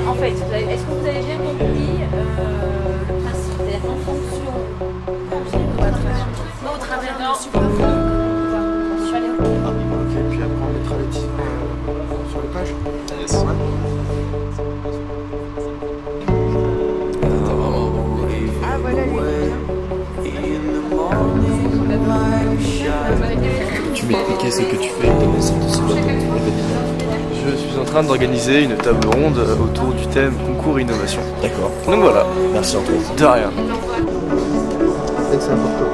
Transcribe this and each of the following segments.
En fait, est-ce que vous avez bien compris le principe? C'est-à-dire qu'en fonction au travers de super mensuel. Ok, puis après on mettra les titres sur les pages. Yes. Ah voilà Tu m'expliquais ce que tu fais dans les centres de ce événement. Je suis en train d'organiser une table ronde autour du thème concours innovation. D'accord. Donc voilà, Merci Antoine. de rien. C'est important.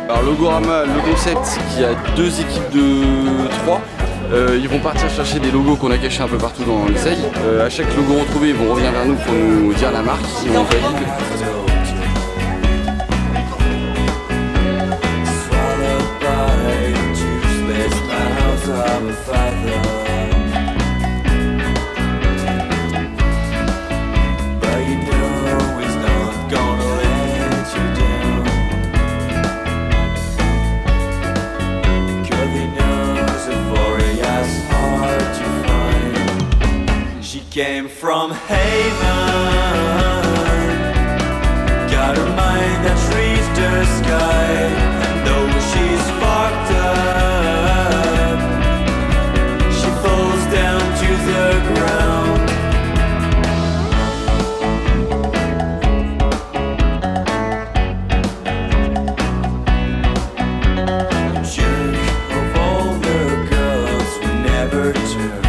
Alors Logorama, le concept, qui a 2 équipes de 3. Ils vont partir chercher des logos qu'on a cachés un peu partout dans l'essai. À chaque logo retrouvé, ils vont revenir vers nous pour nous dire la marque, si on valide. Came from heaven, got her mind that reached the sky, and though she's fucked up, she falls down to the ground. A jerk of all the girls we never took.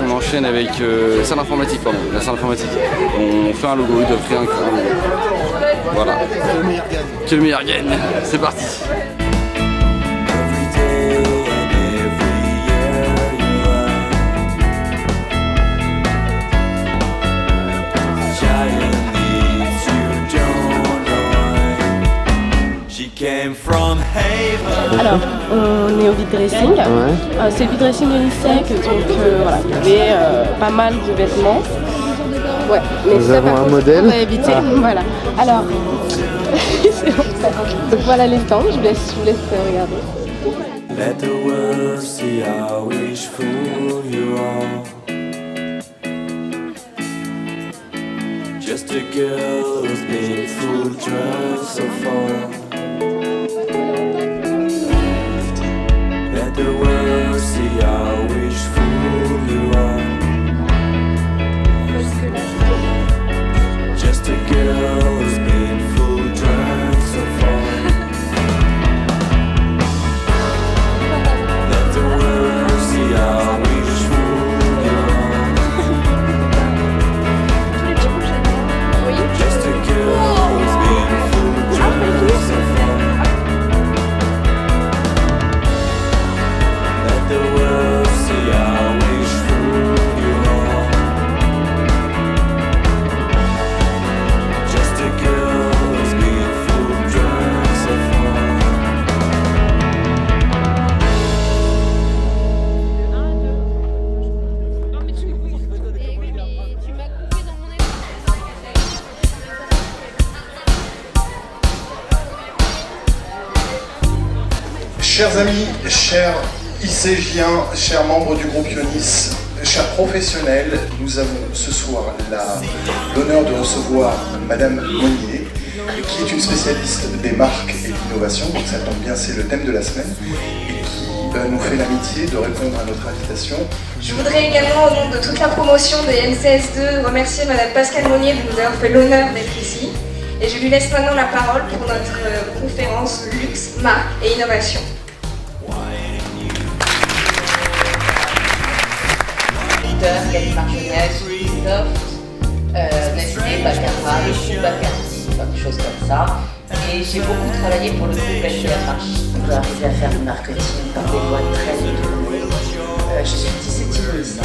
On enchaîne avec la salle informatique, pardon, la salle informatique. On fait un logo, ils doivent créer un logo. Voilà. Que le meilleur gagne. Que le meilleur gagne. C'est parti. Alors, on est au vide dressing. C'est le vide dressing unisex, donc voilà, il y avait pas mal de vêtements. Ouais, mais Nous ça, avons par un contre, modèle. on va éviter. Voilà. Alors, c'est bon, ça. Donc voilà les stands, je vous laisse regarder. Let the world see how wishful you are. Just a girl who's been full drunk so far. Let the world see how wishful you are. Just a girl who's been full drunk so far. Let the world see how wishful you are. Just a girl who's been full drunk so far. Let the world see how wishful you are. Just a girl who's been full drunk so far. Chers amis, chers ICGiens, chers membres du groupe Ionis, chers professionnels, nous avons ce soir l'honneur de recevoir Madame Monnier, qui est une spécialiste des marques et de l'innovation, donc ça tombe bien, c'est le thème de la semaine, et qui nous fait l'amitié de répondre à notre invitation. Je voudrais également, au nom de toute la promotion de MCS2, remercier Madame Pascale Monnier de nous avoir fait l'honneur d'être ici. Et je lui laisse maintenant la parole pour notre conférence Luxe, Marque et Innovation. Gaëlle Marchonnet, Christophe, Nestlé, Baccarat, le groupe Bacardi, des choses comme ça. Et j'ai beaucoup travaillé pour le groupe LVMH. On doit arriver à faire du marketing par des voies très détournées. Je suis 17e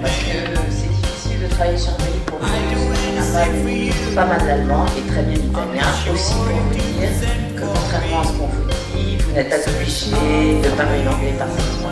parce que c'est difficile de travailler sur un pays pour vous. On a pas mal d'allemand et très bien l'italien. Aussi pour vous dire que contrairement à ce qu'on vous dit, vous n'êtes pas obligé de parler l'anglais parfaitement.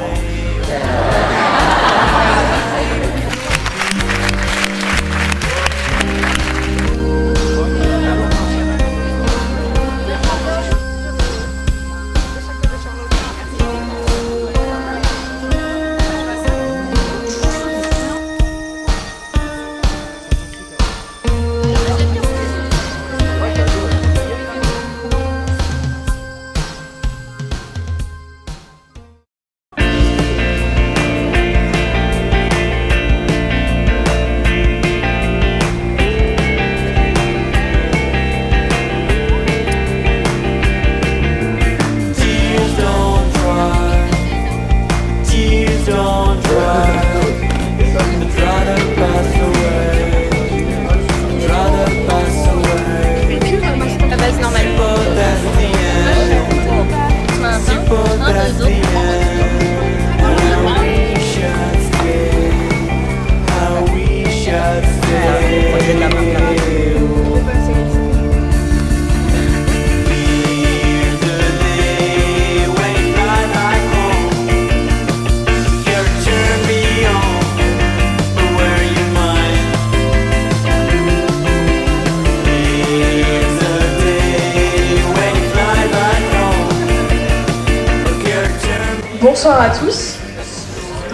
Bonsoir à tous.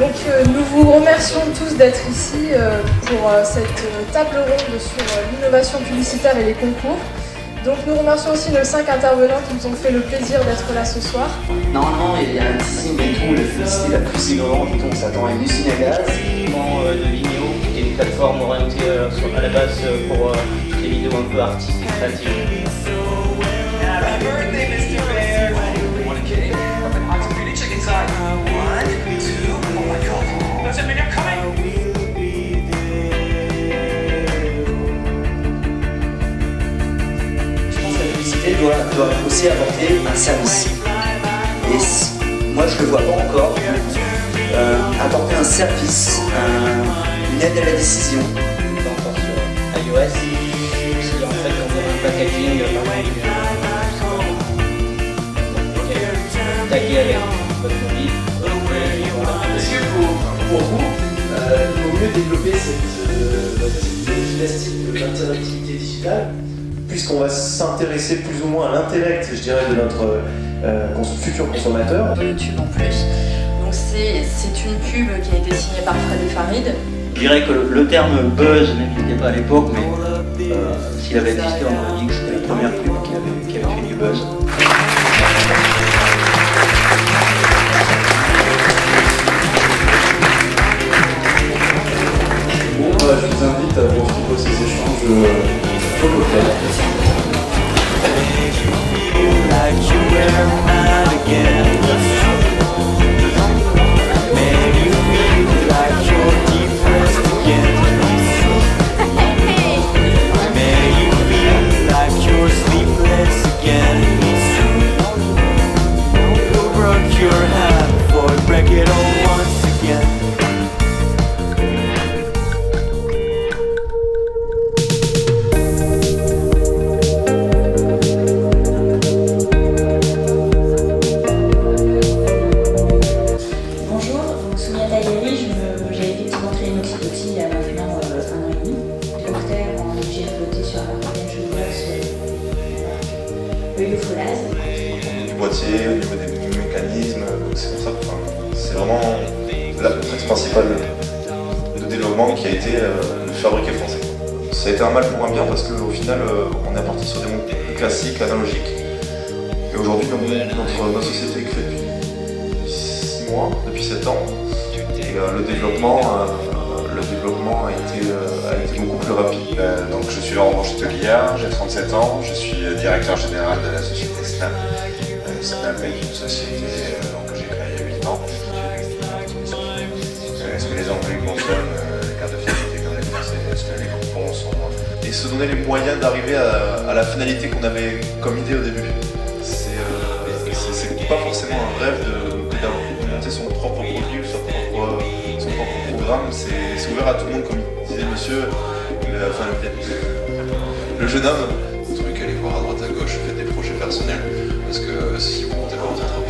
Donc, nous vous remercions tous d'être ici pour cette table ronde sur l'innovation publicitaire et les concours. Donc nous remercions aussi nos 5 intervenants qui nous ont fait le plaisir d'être là ce soir. Normalement, il y a un teasing et tout, la publicité la plus innovante dont on s'attend à une usine à gaz. De Vimeo, qui est une plateforme orientée à la base pour des vidéos un peu artistiques et créatives. Doit aussi apporter un service. Et moi je ne le vois pas encore. Apporter un service, une aide à la décision. Pas encore sur iOS. C'est en fait quand on a un packaging tagué avec votre mobile. Est-ce que pour vous, il vaut mieux développer cette gymnastique de l'interactivité digitale, puisqu'on va s'intéresser plus ou moins à l'intellect, je dirais, de notre futur consommateur. YouTube en plus. Donc c'est une pub qui a été signée par Fred et Farid. Je dirais que le terme buzz n'existait pas à l'époque, mais s'il avait existé, on aurait dit que c'était la première pub qui avait fait du buzz. Bon, je vous invite à poursuivre ces échanges au local. Du boîtier, au niveau des mécanismes, c'est pour ça que c'est vraiment l'axe principal de développement qui a été fabriqué français. Ça a été un mal pour un bien parce qu'au final on est parti sur des montres classiques, analogiques. Et aujourd'hui notre société est créée depuis 6 mois, depuis 7 ans. Et le développement a été beaucoup plus rapide. Donc je suis Laurent Cheteliard, j'ai 37 ans, je suis directeur général de la société Snap. Snap est une société que j'ai créée il y a 8 ans. Est-ce que les Anglais consomment les cartes de fidélité comme les Français? Est-ce que les coupons sont... Et se donner les moyens d'arriver à la finalité qu'on avait comme idée au début. C'est pas forcément un rêve d'avoir monter son propre produit ou son propre programme. C'est ouvert à tout le monde, comme disait monsieur, le jeune homme. Le truc, allez voir à droite à gauche, faites des projets personnels, parce que si vous montez pas votre entreprise,